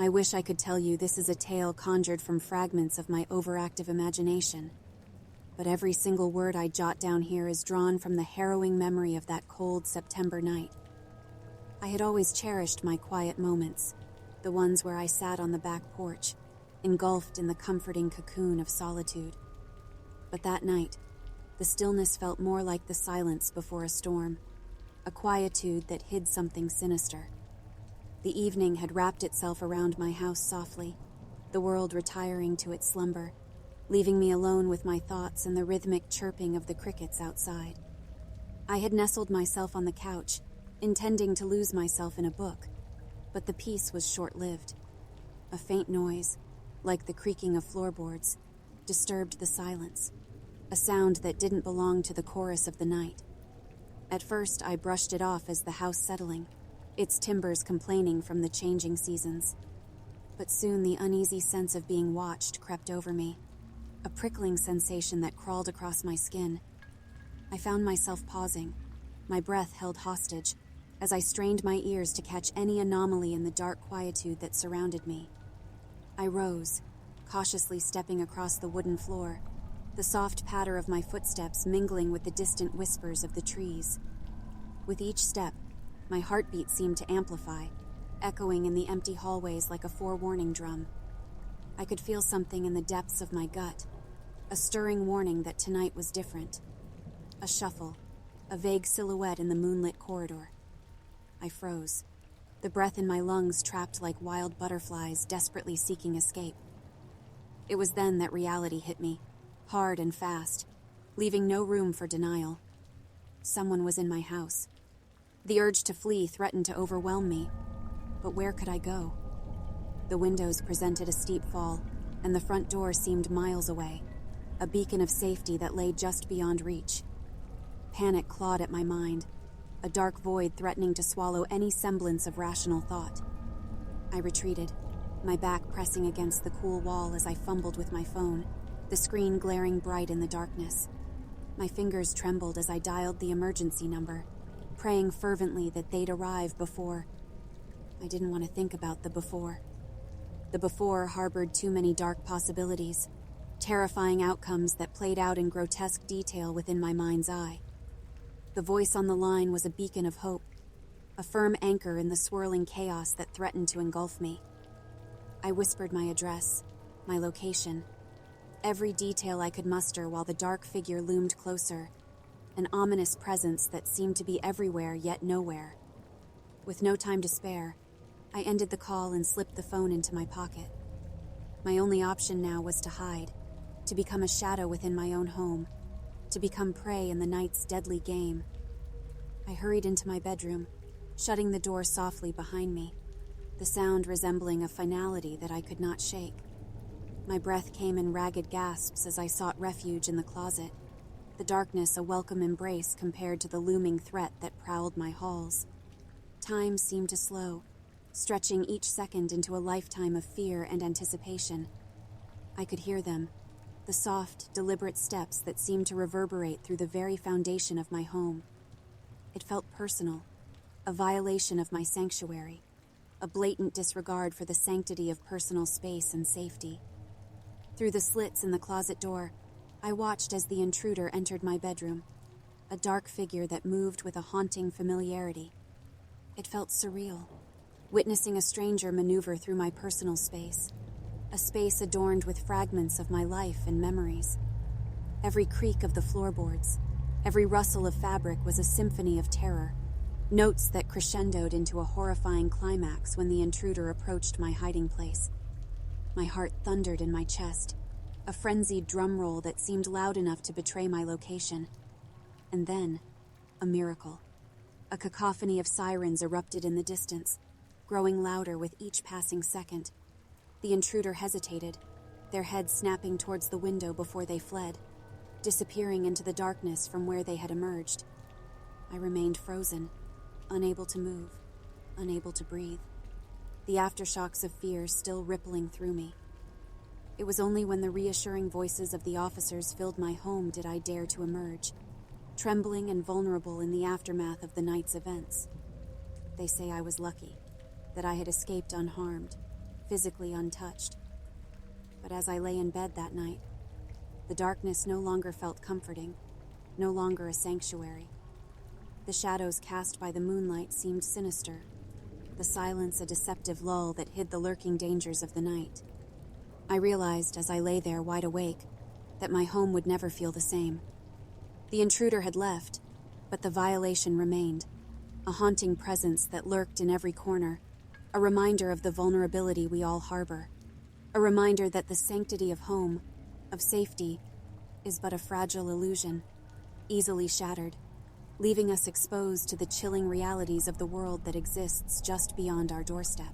I wish I could tell you this is a tale conjured from fragments of my overactive imagination, but every single word I jot down here is drawn from the harrowing memory of that cold September night. I had always cherished my quiet moments, the ones where I sat on the back porch, engulfed in the comforting cocoon of solitude. But that night, the stillness felt more like the silence before a storm, a quietude that hid something sinister. The evening had wrapped itself around my house softly, the world retiring to its slumber, leaving me alone with my thoughts and the rhythmic chirping of the crickets outside. I had nestled myself on the couch, intending to lose myself in a book, but the peace was short-lived. A faint noise, like the creaking of floorboards, disturbed the silence, a sound that didn't belong to the chorus of the night. At first, I brushed it off as the house settling, its timbers complaining from the changing seasons. But soon the uneasy sense of being watched crept over me, a prickling sensation that crawled across my skin. I found myself pausing, my breath held hostage, as I strained my ears to catch any anomaly in the dark quietude that surrounded me. I rose, cautiously stepping across the wooden floor, the soft patter of my footsteps mingling with the distant whispers of the trees. With each step, my heartbeat seemed to amplify, echoing in the empty hallways like a forewarning drum. I could feel something in the depths of my gut, a stirring warning that tonight was different. A shuffle, a vague silhouette in the moonlit corridor. I froze, the breath in my lungs trapped like wild butterflies desperately seeking escape. It was then that reality hit me, hard and fast, leaving no room for denial. Someone was in my house. The urge to flee threatened to overwhelm me, but where could I go? The windows presented a steep fall, and the front door seemed miles away, a beacon of safety that lay just beyond reach. Panic clawed at my mind, a dark void threatening to swallow any semblance of rational thought. I retreated, my back pressing against the cool wall as I fumbled with my phone, the screen glaring bright in the darkness. My fingers trembled as I dialed the emergency number, praying fervently that they'd arrive before. I didn't want to think about the before. The before harbored too many dark possibilities, terrifying outcomes that played out in grotesque detail within my mind's eye. The voice on the line was a beacon of hope, a firm anchor in the swirling chaos that threatened to engulf me. I whispered my address, my location, every detail I could muster while the dark figure loomed closer, an ominous presence that seemed to be everywhere yet nowhere. With no time to spare, I ended the call and slipped the phone into my pocket. My only option now was to hide, to become a shadow within my own home, to become prey in the night's deadly game. I hurried into my bedroom, shutting the door softly behind me, the sound resembling a finality that I could not shake. My breath came in ragged gasps as I sought refuge in the closet, the darkness a welcome embrace compared to the looming threat that prowled my halls. Time seemed to slow, stretching each second into a lifetime of fear and anticipation. I could hear them, the soft, deliberate steps that seemed to reverberate through the very foundation of my home. It felt personal, a violation of my sanctuary, a blatant disregard for the sanctity of personal space and safety. Through the slits in the closet door, I watched as the intruder entered my bedroom, a dark figure that moved with a haunting familiarity. It felt surreal, witnessing a stranger maneuver through my personal space, a space adorned with fragments of my life and memories. Every creak of the floorboards, every rustle of fabric was a symphony of terror, notes that crescendoed into a horrifying climax when the intruder approached my hiding place. My heart thundered in my chest, a frenzied drum roll that seemed loud enough to betray my location. And then, a miracle. A cacophony of sirens erupted in the distance, growing louder with each passing second. The intruder hesitated, their heads snapping towards the window before they fled, disappearing into the darkness from where they had emerged. I remained frozen, unable to move, unable to breathe, the aftershocks of fear still rippling through me. It was only when the reassuring voices of the officers filled my home did I dare to emerge, trembling and vulnerable in the aftermath of the night's events. They say I was lucky, that I had escaped unharmed, physically untouched. But as I lay in bed that night, the darkness no longer felt comforting, no longer a sanctuary. The shadows cast by the moonlight seemed sinister, the silence a deceptive lull that hid the lurking dangers of the night. I realized as I lay there wide awake that my home would never feel the same. The intruder had left, but the violation remained, a haunting presence that lurked in every corner, a reminder of the vulnerability we all harbor, a reminder that the sanctity of home, of safety, is but a fragile illusion, easily shattered, leaving us exposed to the chilling realities of the world that exists just beyond our doorstep.